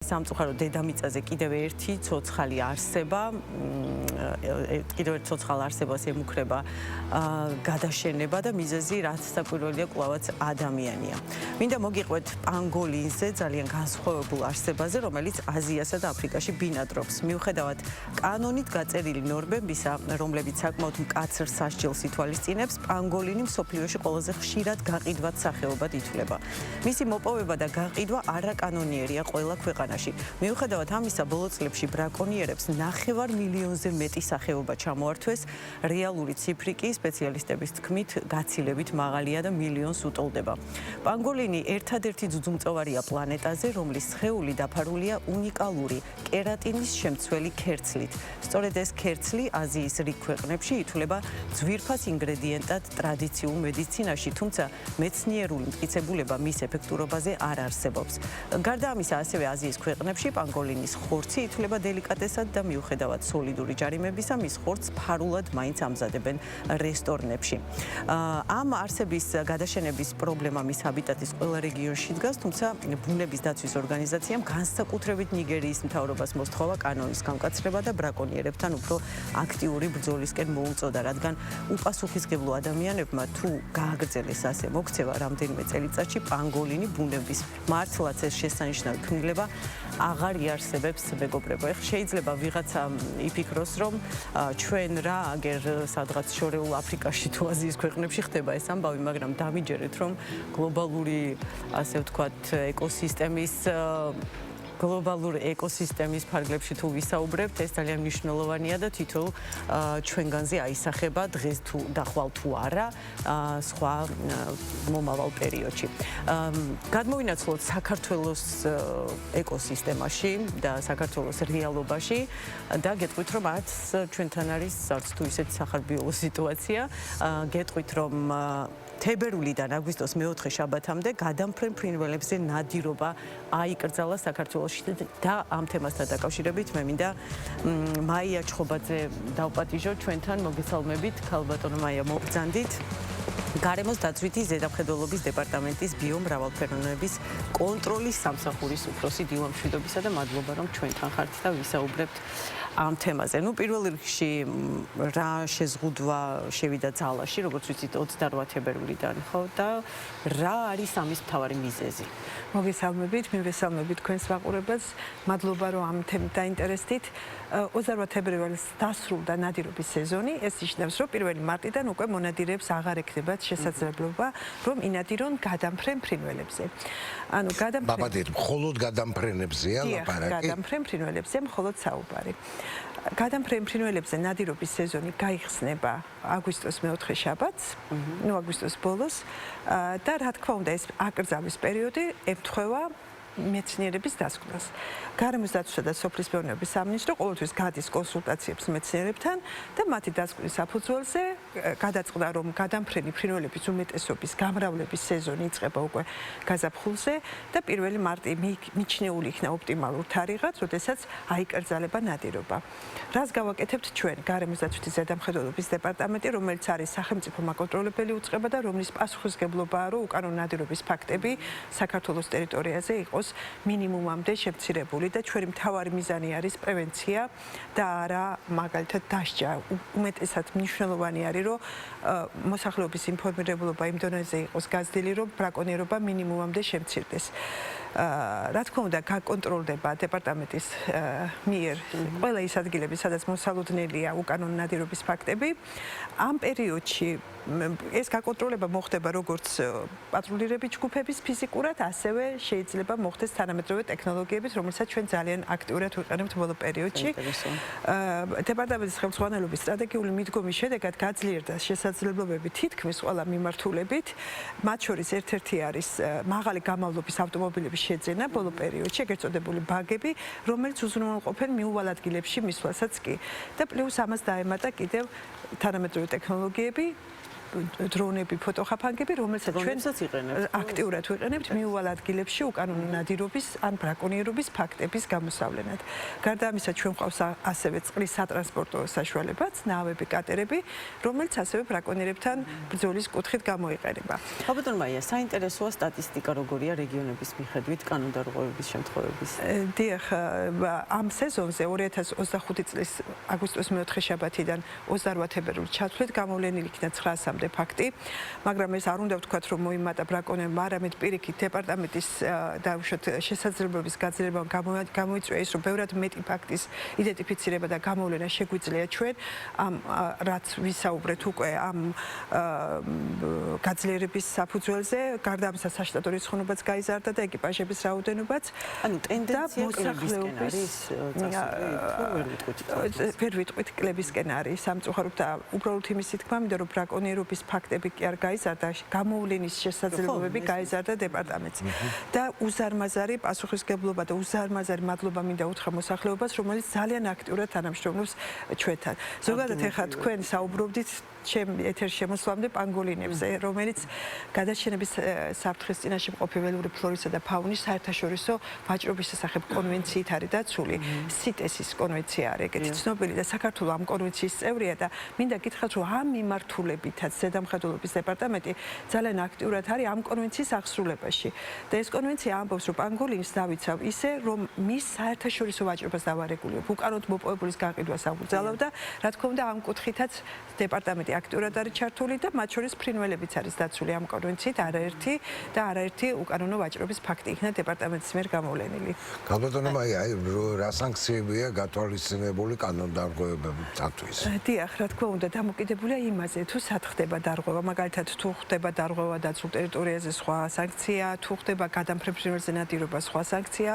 სამწუხარო დედამიწაზე კიდევ ერთი ცოცხალი არსება, კიდევ ერთ ცოცხალ არსებას ემუქრება გადაშენება და მიზეზი რაც საკვირველია კვლავაც ადამიანია. მინდა მოგიყვეთ პანგოლინზე, ძალიან განსხვავებულ არსებაზე, რომელიც აზიასა და აფრიკაში ბინადრობს. მიუხედავად კანონით გაწერილი ნორმებისა, რომლებიც საკმაოდ მკაცრ სასჯელს ითვალისწინებს, პანგოლინი მსოფლიოში ყველაზე ხშირად გაყიდვად სახეობად ითვლება. მისი მოპოვება და გაყიდვა არაკანონიერია ყველა ქვეყანაში. მიუხედავად ამისა, ბოლო წლებში ბრაკონიერებს 9 მილიონზე მეტი სახეობა ჩამოართვეს, რეალური ციფრი კი სპეციალისტების თქმით გაცილებით მაღალია და მილიონს უტოლდება. პანგოლინი ერთადერთი ძუძუმწოვარია პლანეტაზე, რომლის სხეული დაფარულია უნიკალური კერატინის შემცველი ქერცლით. სწორედ ეს ქერცლი აზიის რიგ ქვეყნებში ითვლება ძვირფას ინგრედიენტად ტრადიციულ მედიცინაში, თუმცა მეცნიერული მტკიცებულება მის ეფექტურობაზე არ არსებობს. გარდა ამისა, ასევე აზიის ქვეყნებში პანგოლინის ხორცი ითვლება დელიკატესად და მიუხედავად სოლიდური ჯარიმებისა, მის ხორცს ფარულად მაინც ამზადებენ რესტორნებში. ამ არსების გადაშენების პრობლემა მის ჰაბიტატის ყველა რეგიონში დგას, თუმცა ბუნების დაცვის ორგანიზაციამ განსაკუთრებით ნიგერიის მთავრობას მოსთხოვა კანონის გამკაცრება და ბრაკონიერებთან უფრო აქტიური ბრძოლისკენ მოუწოდა, რადგან უპასუხისმგებლო ადამიანებმა თუ გააგრძელეს ასე მოქცევა რამდენიმე წელიწადში, პანგოლინი ბუნების მართლაც ეს შესანიშნავი ქმნილება აღარ იარსებებს მეგობრებო. ეხლა შეიძლება ვიღაცა იფიქროს, რომ ჩვენ რა აგერ სადღაც შორეულ აფრიკაში თუ აზიის ქვეყნებში ხდება ეს ამბავი, მაგრამ დამიჯერეთ, რომ გლობალური, ასე ვთქვათ, გლობალურ ეკოსისტემის ფარგლებში თუ ვისაუბრებთ, ეს ძალიან მნიშვნელოვანია და თითოეულ ჩვენგანზე აისახება დღეს თუ და ხვალ თუ არა სხვა მომავალ პერიოდში. გადმოვინაცვლოთ საქართველოს ეკოსისტემაში და საქართველოს რეალობაში და გეტყვით, რომ არც ჩვენთან არის არც თუ ისეთი სახარბიელო სიტუაცია. გეტყვით, რომ თებერვლიდან აგვისტოს მეოთხე შაბათამდე გადამფრენ ფრინველებზე ნადირობა აიკრძალა საქართველოში და ამ თემასთან დაკავშირებით მე მინდა მაია ჩხობაძე დავპატიჟო ჩვენთან, მოგესალმებით, ქალბატონო მაია, მოგბრძანდით. გარემოს დაცვითი ზედამხედველობის დეპარტამენტის ბიომრავალფეროვნების კონტროლის სამსახურის უფროსი დილა მშვიდობისა და მადლობა, რომ ჩვენთან ხართ და ვისაუბრებთ ამ თემაზე. პირველ რიგში რა შეზღუდვა შევიდა ძალაში, როგორც ვიცით 28 თებერვლიდან, ხო, და რა არის ამის მთავარი მიზეზი? მოგესალმებით, მივესალმებით თქვენს მაყურებელს. მადლობა, რომ ამ თემით დაინტერესდით. 28 თებერვალს დასრულდა ნადირობის სეზონი. ეს ნიშნავს, რომ 1 მარტიდან უკვე მონადირეებს აღარ ექნებათ შესაძლებლობა, რომ ინადირონ გადამფრენ ფრინველებზე. ბაბადეთ, მხოლოდ გადამფრენებზეა ლაპარაკი? გადამფრენ ფრინველებზე მხოლოდ საუბარი. გადამფრენ ფრინველებზე ნადირობის სეზონი გაიხსნება აგვისტოს მეოთხე შაბათს, აგვისტოს ბოლოს და რა თქმა უნდა ეს აკრძალვის პერიოდი ემთხვევა მეცნიერების დასკვნას. გარემოს დაცვისა და სოფლის მეურნეობის სამინისტრო ყოველთვის გადის კონსულტაციებს მეცნიერებთან და მათი დასკვნის საფუძველზე გადაწყდა, რომ გადამფრენი ფრინველების უმეტესობის გამრავლების სეზონი იწყება უკვე გაზაფხულზე და 1 მარტი მიჩნეული იქნა ოპტიმალურ თარიღად, როდესაც აიკრძალება ნადირობა. რას გავაკეთებთ ჩვენ გარემოს დაცვითი ზედამხედველობის დეპარტამენტი, რომელიც არის სახელმწიფო მაკონტროლებელი უწყება და რომლის პასუხისმგებლობაა, რომ უკანონო ნადირობის ფაქტები საქართველოს ტერიტორიაზე იყოს მინიმუმამდე შემცირებული და ჩვენი მთავარი მიზანი არის პრევენცია და არა მაგალითად დასჯა. უმეტესად მნიშვნელოვანი არის, რომ მოსახლეობის ინფორმირებულობა იმ დონეზე იყოს გაზრდილი, რომ ბრაკონიერობა მინიმუმამდე შემცირდეს. რა თქმა უნდა, გაკონტროლდება დეპარტამენტის მიერ ყველა ის ადგილები, სადაც მოსალოდნელია უკანონო ნადირობის ფაქტები. ამ პერიოდში ეს გაკონტროლება მოხდება როგორც პატრულირების ჯგუფების ფიზიკურად, ასევე შეიძლება მოხდეს თანამედროვე ტექნოლოგიებით, რომელსაც ჩვენ ძალიან აქტიურად ვიყენებთ ბოლო პერიოდში. დეპარტამენტის ხელმძღვანელობის სტრატეგიული მიდგომის შედეგად გაძლიერდა შესაძლებლობები თითქმის ყველა მიმართულებით. მათ შორის ერთ-ერთი არის მაღალი გამავლობის ავტომობილების შეძენა ბოლო პერიოდში, ეგრეთ წოდებული ბაგები, რომელიც უზრუნველყოფენ მიუვალ ადგილებში მისვლასაც კი. და პლუს ამას დაემატა კიდევ თანამედროვე ტექნოლოგიები, დრონები, ფოტოხაფანგები, რომელსაც ჩვენ იყენებთ. აქტიურად ვიყენებთ მიუვალ ადგილებში უკანონო ნადირობის ან ბრაკონიერობის ფაქტების გამოსავლენად. გარდა ამისა, ჩვენ გვყავს ასევე წყლის სატრანსპორტო საშუალებაც, ნავები, კატერები, რომელიც ასევე ბრაკონიერებთან ბრძოლის კუთხით გამოიყენება. ბატონ მაია, საინტერესოა სტატისტიკა როგორია რეგიონების მიხედვით კანონდარღვევების შემთხვევების. დიახ, ამ სეზონზე 2025 წლის აგვისტოს მე-4 შაბათიდან 28 თებერვლით ჩათვლით გამოვლენილი იქნა 900-მდე ფაქტი, მაგრამ ეს არ უნდა ვთქვათ, რომ მოიმატა ბრაკონიერებმა, არამედ პირიქით დეპარტამენტის დაუშვათ შესაძლებლობის გაძლიერებამ გამოიწვია ის, რომ ბევრად მეტი ფაქტის იდენტიფიცირება და გამოვლენა შეგვიძლია ჩვენ ამ რაც ვისაუბრეთ უკვე ამ გაძლიერების საფუძველზე, გარდა ამისა საშტატო რიცხოვნობაც გაიზარდა და ეკიპაჟების რაოდენობაც. ანუ ტენდენცია კლებისკენ არის ვერ ვიტყვით კლებისკენ არის სამწუხაროდ და უბრალოდ იმისი თქმა მინდა რომ ბრაკონიერობის ფაქტები კი არ გაიზარდა, გამოვლენის შესაძლებლობები გაიზარდა დეპარტამენტს და უზარმაზარი პასუხისგებლობა და უზარმაზარი მადლობა მინდა უთხრა მოსახლეობას, რომელიც ძალიან აქტიურად თანამშრომლობს ჩვენთან. ზოგადად ეხლა თქვენ საუბრობდით ჩემ ეთერში შემოსვლამდე პანგოლინებზე, რომელიც გადაშენების საფრთხის წინაშე მყოფი ველური ფლორისა და ფაუნის საერთაშორისო ვაჭრობის შესახებ კონვენციით არის დაცული. CITES-ის კონვენცია არის ეგეთი ცნობილი და საქართველოს ამ კონვენციის წევრია და მინდა გითხრათ, რომ ამ მიმართულებითაც ზედამხედველობის დეპარტამენტი ძალიან აქტიურად არის ამ კონვენციის აღსრულებაში. და ეს კონვენცია ამბობს, რომ პანგოლინს დავიცავ ისე, რომ მის საერთაშორისო ვაჭრობას დავარეგულიო. უკანონოდ მოპოვებულის გაყიდვას აღუძალავ და რა თქმა უნდა ამ კუთხითაც დეპარტამენტი აქტიურად არის ჩართული და მათ შორის ფრინველებიც არის დაცული ამ კონვენციით არაერთი უკანონო ვაჭრობის ფაქტი იქნა დეპარტამენტის მიერ გამოვლენილი. გალბატონო მაია, რა სანქციებია გათვალისწინებული კანონდარღვევებისათვის? დიახ, რა თქმა უნდა, დამოკიდებულია იმაზე, თუ სად ხდება დარღვევა, მაგალითად თუ ხდება დარღვევა დაცულ ტერიტორიაზე სხვა სანქცია, თუ ხდება გადამფრენ ფრინველზე ნადირობა სხვა სანქცია,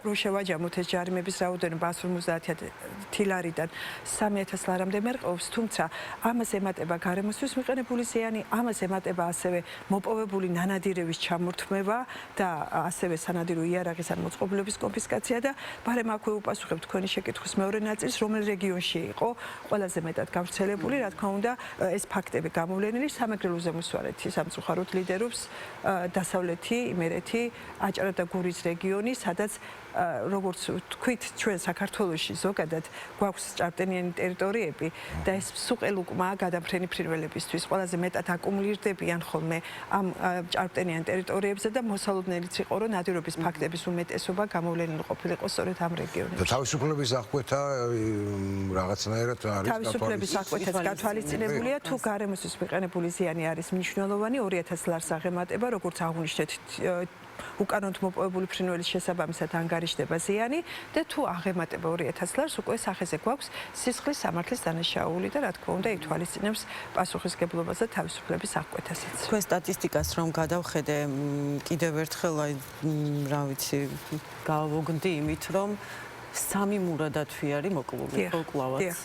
რო შევაჯამოთ ეს ჯარიმების რაოდენობა 150 ლარიდან 3000 ლარამდე მერყეობს, თუმცა ამას ემატება გარემოსთვის მიყენებული ზიანი, ამას ემატება ასევე მოპოვებული ნანადირების ჩამორთმევა და ასევე სანადირო იარაღის ან მოწყობილობის კონფისკაცია და ბარემ აქვე უპასუხებ თქვენი შეკითხვის მეორე ნაწილს, რომელ რეგიონში იყო ყველაზე მეტად გავრცელებული, რა თქმა უნდა, ეს ფაქტები გამოვლენილი სამეგრელო ზემოსვარეთი სამწუხაროდ ლიდერობს დასავლეთი, იმერეთი, აჭარა და გურის რეგიონი, სადაც როგორც თქვით, ჩვენ საქართველოში ზოგადად გვაქვს ჭარბტენიანი ტერიტორიები და ეს სუყელუკმა გადამფრენი ფრინველებისთვის ყველაზე მეტად აკუმულირდებიან ხოლმე ამ ჭარბტენიან ტერიტორიებზე და მოსალოდნელიც იყო, რომ ნადირობის ფაქტების უმეტესობა გამოვლენილი ყოფილიყო სწორედ ამ რეგიონებში. და თავისუფლების აღკვეთა რაღაცნაირად არის თავისუფლების აღკვეთაც გათვალისწინებულია, თუ გარემოსთვის მიყენებული ზიანი არის მნიშვნელოვანი 2000 ლარს აღემატება, როგორც აღნიშნეთ უკანონოდ მოპოვებული ფრინველის შესაბამისად ანგარიშდება ზიანი და თუ აღემატება 2000 ლარს, უკვე სახეზე გვაქვს სისხლის სამართლის დანაშაული და რა თქმა უნდა ითვალისწინებს პასუხისგებლობას და თავისუფლების აღკვეთასაც. თქვენ სტატისტიკას რომ გადავხედე, კიდევ ერთხელ რა ვიცი, გავოგნდი იმით, რომ 3 მურადათვი არის მოკლული, კლავაც,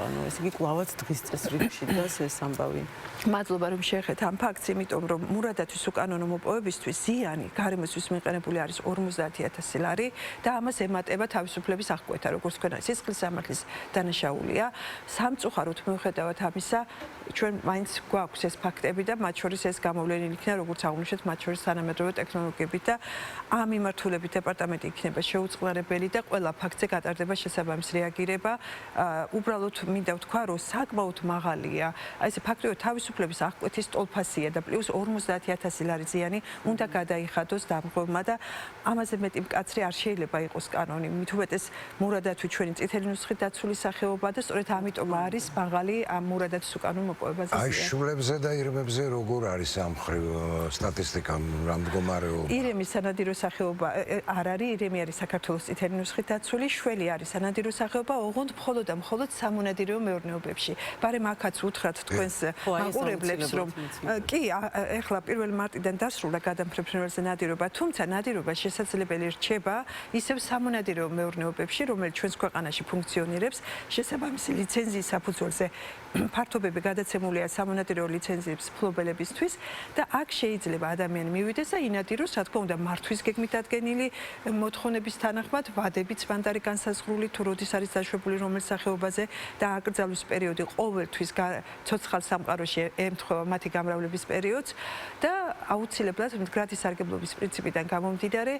ანუ ესე იგი კლავაც დღის წესრიგში დგას ეს ამბავი. მადლობა რომ შეეხეთ ამ ფაქტს, იმიტომ რომ მურადათვის უკანონო მოპოვებისთვის ზიანი გარემოსთვის მიყენებული არის 50000 ლარი და ამას ემატება თავისუფლების აღკვეთა, როგორც თქვენ სისხლის სამართლის დანაშაულია. სამწუხაროდ მიუხედავად ამისა, ჩვენ მაინც გვაქვს ეს ფაქტები და მათ შორის ეს გამოვლენილი იქნა, როგორც აღნიშნეთ, მათ შორის თანამედროვე ტექნოლოგიებით და ამ მიმართულებით დეპარტამენტი იქნება შეუწყლარებელი და ყველა ფაქტზე გატარდება შესაბამის რეაგირება. უბრალოდ მინდა ვთქვა, რომ საკმაოდ მაღალია. აი ეს ფაქტობრივად თავისუფლების აღკვეთის ტოლფასია და პლუს 50000 ლარი ზიანი უნდა გადაიხადოს დამღვრევმა და ამაზე მეტი მკაცრი არ შეიძლება იყოს კანონი. მით უმეტეს მურადათვი ჩვენი წითელი ნუსხით დაცული სახეობა და სწორედ ამიტომ არის მაღალი ამ მურადათის უკანონო მოპოვებაზე ზიანი. აი შულებზე და ირმებზე როგორ არის ამ მხრივ სტატისტიკა რა მდგომარეობა? ირემის სანადირო სახეობა არ არის, ირემი არის საქართველოს წითელი ნუსხით დაცული, შველი არის სანადირო სახეობა, ოღონდ მხოლოდ და მხოლოდ სამონადირეო მეურნეობებში. ბარემ აქაც უთხრათ თქვენს მაყურებლებს, რომ კი, ეხლა 1 მარტიდან დასრულდა გადამფრენ ფრინველზე ნადირობა, თუმცა ნადირობა შესაძლებელი რჩება ისევ სამონადირეო მეურნეობებში, რომელიც ჩვენს ქვეყანაში ფუნქციონირებს, შესაბამისი ლიცენზიის საფუძველზე ფართობები გადაცემულია სამონადირეო ლიცენზიის მფლობელებისთვის და აქ შეიძლება ადამიანი მივიდეს და ინადიროს, რა თქმა უნდა, მართვის გეგმით ადგენილი მოთხოვნების თანახმად, ვადებით მანდ არის განსაზღვრული თუ როდის არის დაშვებული რომელ სახეობაზე და აკრძალვის პერიოდი ყოველთვის ცოცხალ სამყაროში ემთხვევა მათი გამრავლების პერიოდს და აუცილებლად მდგრადი სარგებლობის პრინციპიდან გამომდინარე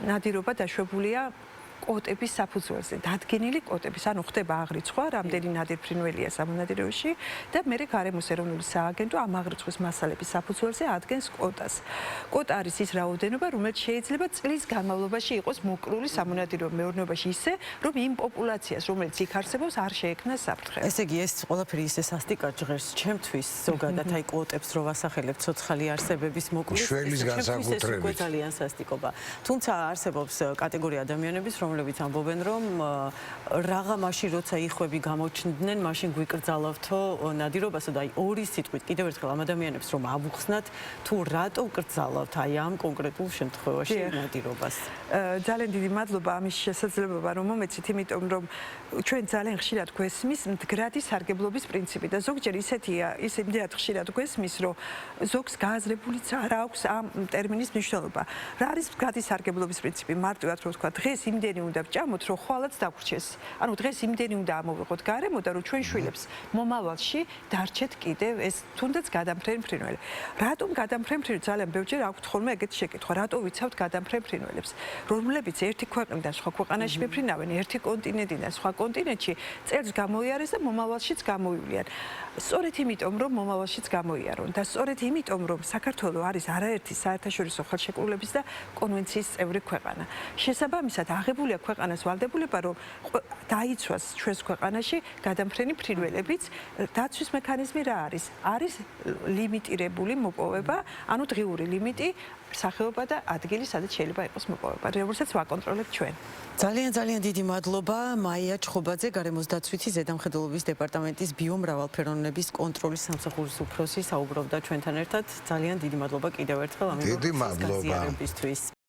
ნადირობა დაშვებულია კოტების საფუძველზე, დადგენილი კოტების, ანუ ხდება აღრიცხვა, რამდენი ნადირფრინველია სამონადირეებში და მერე გარემოს ეროვნული სააგენტო ამ აღრიცხვის მასალების საფუძველზე ადგენს კოტას. კოტა არის ის რაოდენობა, რომელიც შეიძლება წლის განმავლობაში იყოს მოკლული სამონადირეო მეურნეობაში ისე, რომ იმ პოპულაციას, რომელიც იქ არსებობს, არ შეექმნა საფრთხე. ესე იგი, ეს ყველაფერი ისე სასტიკად ჟღერს ჩემთვის ზოგადად, აი კოტებს რო ვასახელებ ცოცხალი არსებების მოკვლის, შველის განსაკუთრებით. ძალიან სასტიკობა. თუმცა არსებობს კატეგორია ადამიანების, რომლებიც ამბობენ, რომ რაღა მაშინ როცა იხვები გამოჩნდნენ, მაშინ გვიკრძალავთო ნადირობასო და აი ორი სიტყვით კიდევ ერთხელ ამ ადამიანებს რომ ავუხსნათ, თუ რატო ვკრძალავთ აი ამ კონკრეტულ შემთხვევაში ნადირობას. ძალიან დიდი მადლობა ამის შესაძლებლობა რომ მომეცით, იმიტომ რომ ჩვენ ძალიან ხშირად გვესმის მდგრადი სარგებლობის პრინციპი და ზოგჯერ ისეთია, იმდენად ხშირად გვესმის, რომ ზოგს გააზრებულიც არ აქვს ამ ტერმინის მნიშვნელობა. რა არის მდგრადი სარგებლობის პრინციპი? მარტივად რო ვთქვა, დღეს იმდენი უნდა ვჭამოთ, რომ ხვალაც დაგვრჩეს. ანუ დღეს იმდენი უნდა ამოვიღოთ გარემო და რომ ჩვენ შვილებს მომავალში დარჩეთ კიდევ ეს თუნდაც გადამფრენ ფრინველი. რატომ გადამფრენ ფრინველი? ძალიან ბევრჯერ აქვთ ხოლმე ეგეთი შეკითხვა, რატო ვიცავთ გადამფრენ ფრინველებს? რომლებიც ერთი ქვეყნიდან სხვა ქვეყანაში მიფრინავენ, ერთი კონტინენტიდან სხვა კონტინენტში წელს გამოიარეს და მომავალშიც გამოივლიან. სწორედ იმიტომ, რომ მომავალშიც გამოიარონ და სწორედ იმიტომ, რომ საქართველო არის არაერთი საერთაშორისო ხელშეკრულების და კონვენციის წევრი ქვეყანა. შესაბამისად, აღებულია ქვეყანას ვალდებულება, რომ დაიცვას ჩვენს ქვეყანაში გადამფრენი ფრინველებიც. დაცვის მექანიზმი რა არის? არის ლიმიტირებული მოპოვება, ანუ დღიური ლიმიტი, სახეობა და ადგილი, სადაც შეიძლება იყოს მოპოვება, რომელსაც ვაკონტროლებთ ჩვენ. ძალიან დიდი მადლობა მაია ჩხობაძე, გარემოს დაცვითი ზედამხედველობის დეპარტამენტის ბიომრავალფეროვნების კონტროლის სამსახურის უფროსი საუბრობდა ჩვენთან ერთად. ძალიან დიდი მადლობა კიდევ ერთხელ ამ ინფორმაციის გაზიარებისთვის.